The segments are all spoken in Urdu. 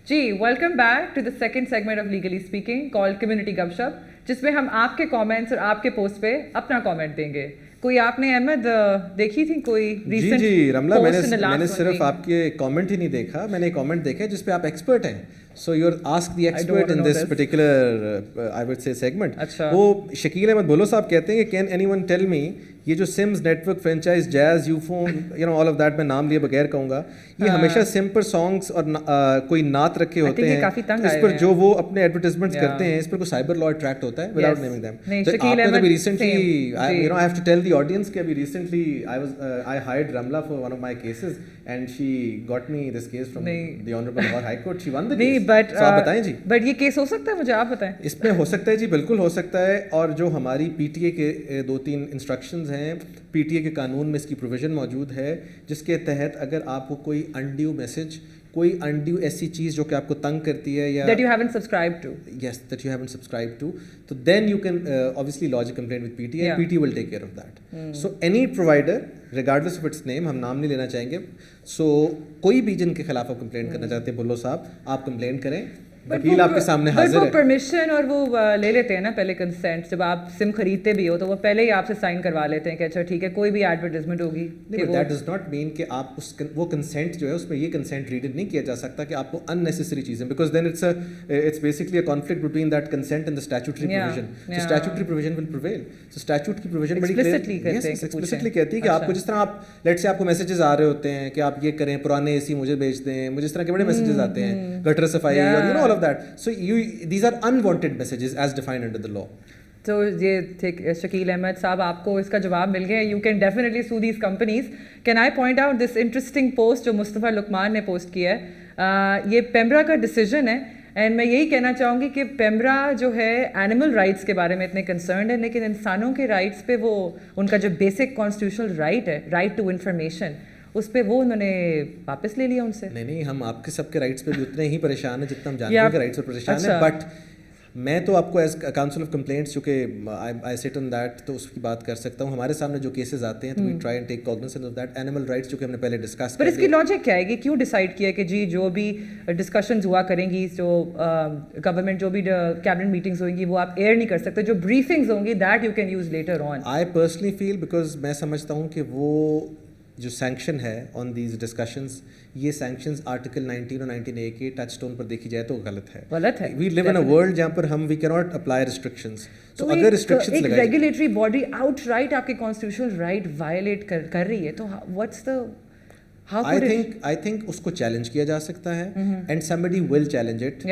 G welcome back to the second segment of legally speaking called community Gup Shup, جس میں ہم آپ کے کامنٹس اور آپ کے پوسٹ پہ اپنا کامنٹ دیں گے. کوئی آپ نے احمد دیکھی تھی کوئی ریسنٹ؟ جی رملا, میں نے صرف آپ کے کامنٹ ہی نہیں دیکھا, میں نے کامنٹ دیکھا جس پہ آپ ایکسپرٹ ہیں. So you are ask the expert in this particular I would say segment. وہ شکیل احمد بولو صاحب کہتے ہیں کہ can any one tell me, یہ جو SIMs net work franchise Gs you phone you know all of that, میں نام لیے بغیر کہوں گا, یہ ہمیشہ سم پر سانگس اور کوئی نات رکھے ہوتے ہیں اس پر جو وہ اپنے ایڈورٹائزمنٹس کرتے ہیں. اس پر کوئی سائبر لا اٹریکٹ ہوتا ہے وداؤٹ نیمنگ دیم. آپ نے ابھی recently you know I have to tell the audience کہ ابھی recently I hired Ramla for one of my cases and she got me this case from the honourable Lahore high court. She won the case. آپ بتائیں جی, بٹ یہ کیس ہو سکتا ہے, مجھے آپ بتائیں. اس میں ہو سکتا ہے جی, بالکل ہو سکتا ہے. اور جو ہماری پی ٹی اے کے 2-3 انسٹرکشنز ہیں, پی ٹی اے کے قانون میں اس کی پروویژن موجود ہے جس کے تحت اگر آپ کو کوئی انڈیو میسج, کوئی انڈیو ایسی چیز جو کہ آپ کو تنگ کرتی ہے یا that you haven't subscribed to, yes that you haven't subscribed to, so then you can obviously lodge a complaint with PTA and PTA will take care of that. So any provider regardless of its name, ہم نام نہیں لینا چاہیں گے, so کوئی بھی جن کے خلاف آپ کمپلینٹ کرنا چاہتے ہیں بلو صاحب, آپ کمپلینٹ کریں. وکیل آپ کے سامنے حاضر ہے. پرمیشن اور وہ لے لیتے ہیں نا پہلے کنسنٹ, جب آپ سم خریدتے بھی ہو تو وہ پہلے ہی آپ سے سائن کروا لیتے ہیں کہ اچھا ٹھیک ہے کوئی بھی ایڈورٹائزمنٹ ہوگی. دیٹ ڈز ناٹ مین کہ آپ اس وہ کنسنٹ جو ہے اس میں یہ کنسنٹ ریڈ نہیں کیا جا سکتا کہ آپ کو اننیسیسری چیزیں, because then it's basically a conflict between that consent and the statutory provision. So statutory provision will prevail. So statute کی پروویژن بڑی ایکسپلسٹلی کہتی ہے کہ آپ کو جس طرح آپ لیٹ سے آپ کو میسیجز آ رہے ہوتے ہیں کہ آپ یہ کریں, پرانے اے سی مجھے بھیج دیں, مجھے اس طرح کے بڑے میسیجز آتے ہیں, گٹر صفائی اور you know all of that. So these are unwanted messages as defined under the law. تو یہ ٹھیک, شکیل احمد صاحب آپ کو اس کا جواب مل گیا. You can definitely so these companies. Can I point out this interesting post جو مصطفیٰ لقمان نے پوسٹ کیا ہے, یہ پیمرا کا ڈیسیجن ہے. اینڈ میں یہی کہنا چاہوں گی کہ پیمرا جو ہے اینیمل رائٹس کے بارے میں اتنے کنسرنڈ ہے, لیکن انسانوں کے رائٹس پہ وہ ان کا جو بیسک کانسٹیٹیوشنل رائٹ ہے, رائٹ ٹو انفارمیشن, اس پہ وہ انہوں نے واپس لے لیا ان سے. نہیں, ہم آپ کے سب کے رائٹس پہ بھی اتنے ہی پریشان ہیں جتنا ہم جانتے کے رائٹس پہ پریشان ہیں. بٹ میں تو آپ کو ایز کاؤنسل آف کمپلینٹس چونکہ آئی سٹ آن دیٹ, تو اس کی بات کر سکتا ہوں. ہمارے سامنے جو کیسز آتے ہیں تو we try and take cognisance of that. Animal rights جو کہ ہم نے پہلے ڈسکس کیا. پر اس کی لاجک کیا ہے کہ کیوں ڈیسائیڈ کیا کہ جی جو بھی ڈسکشنز ہوا کریں گی, جو گورنمنٹ جو بھی کیبنٹ میٹنگز ہوئیں گی وہ آپ ایئر نہیں کر سکتے, جو بریفنگز ہوں گی that you can use later on. I personally feel, because میں سمجھتا ہوں کہ وہ جو سینکشن ہے آن دیز ڈسکشنز, یہ سینکشنز آرٹیکل 19 اور 19A کے ٹچ اسٹون پر دیکھی جائے تو غلط ہے. وی لیو ان اے ورلڈ جہاں پر ہم وی کی ناٹ اپلائی ریسٹرکشنز. سو اگر ریسٹرکشنز ایک ریگولیٹری باڈی آؤٹ رائٹ آپ کے کانسٹیٹیوشنل رائٹ وائلیٹ کر رہی ہے, تو واٹس دا I think اس کو چیلنج کیا جا سکتا ہے and somebody will challenge it.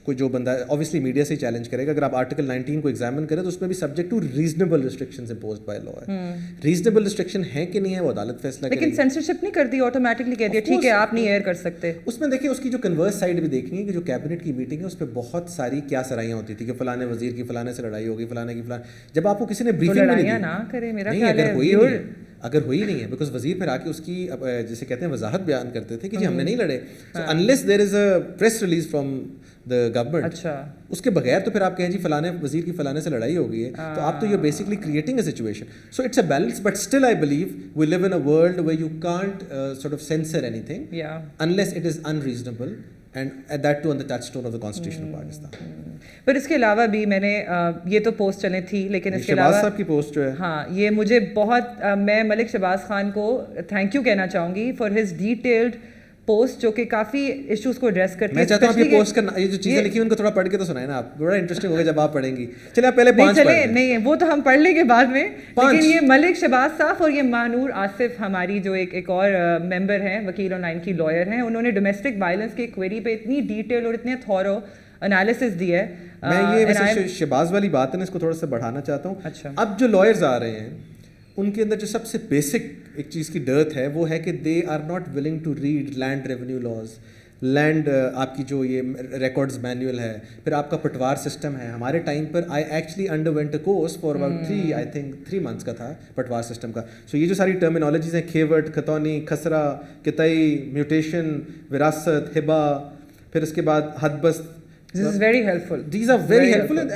کوئی جو بندہ obviously میڈیا سے ہی چیلنج کرے گا. اگر آپ آرٹیکل 19 کو ایگزامن کریں تو اس میں بھی subject to reasonable restrictions imposed by law ہے. ریزنیبل ریسٹرکشن ہے کہ نہیں ہے وہ عدالت فیصلہ کرے گی. لیکن سینسرشپ نہیں کرتی, آٹومیٹکلی کہتی ہے ٹھیک ہے آپ نہیں ایئر کر سکتے. اس میں دیکھیں اس کی جو کنورس سائڈ بھی دیکھنی ہے کہ جو کیبنٹ کی میٹنگ ہے اس پہ بہت ساری کیا سرائیاں ہوتی تھی کہ فلانے وزیر کی فلانے سے لڑائی ہوگی, فلانے کی فلاں. جب آپ کو کسی نے بریفنگ نہیں دی, نہ کرے میرا اگر ہوئی نہیں ہے, بیکاز وزیر پھر آ کے اس کی جسے کہتے ہیں وضاحت بیان کرتے تھے کہ جی ہم نے نہیں لڑے. So unless there is a press release from the government, اس کے بغیر تو پھر آپ کہیں جی فلانے وزیر کی فلانے سے لڑائی ہو گئی ہے, تو آپ تو you basically creating a situation. So it's a balance, but still I believe we leave in a world where you can't sort of sensor any thing unless it is unreasonable and that too on the touchstone of the constitution of Pakistan. پر اس کے علاوہ بھی میں نے یہ تو پوسٹ چلے تھی, لیکن اس کے علاوہ شہباز صاحب کی پوسٹ جو ہے, ہاں یہ مجھے بہت, میں ملک شہباز خان کو تھینک یو کہنا چاہوں گی فار ہز ڈیٹیلڈ پوسٹ جو کہ کافی ایشوز کو ایڈریس کرتی ہے. میں چاہتا ہوں آپ یہ پوسٹ کرنا, یہ جو چیزیں لکھی ان کو تھوڑا پڑھ کے تو سنائیں نا آپ, بڑا انٹرسٹنگ ہوگا جب آپ پڑھیں گی. چلے آپ پہلے 5 پڑھیں. نہیں وہ تو ہم پڑھ لیں گے بعد میں, لیکن یہ ملک شہباز صاحب اور یہ مانور آصف ہماری جو ایک اور ممبر ہیں, وکیل آن لائن کی لائر ہیں, انہوں نے ڈومیسٹک وائلنس کی کوئری پہ اتنی ڈیٹیل اور اتنے تھورو انالیسس دی ہے. میں یہ ویسے شہباز والی بات ہے نا, اس کو تھوڑا سا بڑھانا چاہتا ہوں. اچھا, اب جو لائرز آ رہے ہیں ان کے اندر جو سب سے بیسک ایک چیز کی ڈرتھ ہے وہ ہے کہ they are not willing to read land revenue laws, land آپ کی جو یہ ریکارڈز مینیول ہے, پھر آپ کا پٹوار سسٹم ہے. ہمارے time per I actually under went a course for about 3 months کا تھا پٹوار سسٹم کا. سو یہ جو ساری ٹرمینالوجیز ہیں, کھیوٹ, کھتونی, خسرہ, کتئی, میوٹیشن, وراثت, ہبا, پھر اس کے بعد حد بست, This is very helpful. These are very helpful and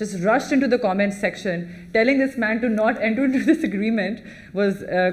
just rushed into the comment section telling this man to not enter into this agreement was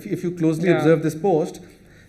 if you closely observe this post,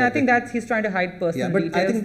I think that he's trying to hide personal details there. I think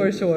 for sure.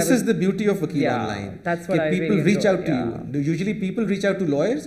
This is the beauty of Vakeel online. That's what I really people reach out to you. Usually people reach out to lawyers.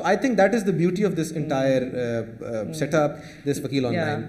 So I think that is the beauty of this entire setup, this Vakeel online.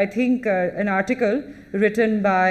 I think an article written by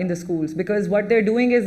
in the schools, because what they're doing is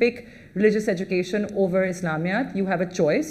pick religious education over Islamiyat, you have a choice.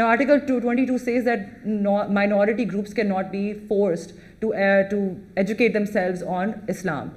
Now Article 222 says that minority groups cannot be forced to educate themselves on Islam.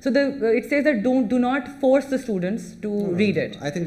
so it says that do not force the students to read it. I think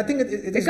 I think it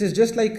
It is just like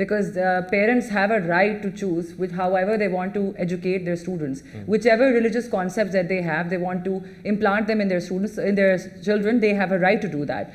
because parents have a right to choose with however they want to educate their students. Whichever religious concepts that they have, they want to implant them in their students, in their children, they have a right to do that.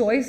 choice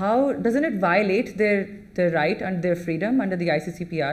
how doesn't it violate their right and their freedom under the ICCPR?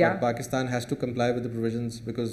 Yeah. Pakistan has to comply with the provisions because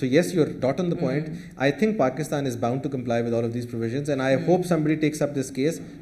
So yes, you're dot on the point. I think Pakistan is bound to comply with all of these provisions, and I hope somebody takes up this case.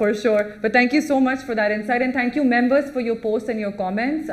For sure. But thank you so much for that insight, and thank you members for your posts and your comments.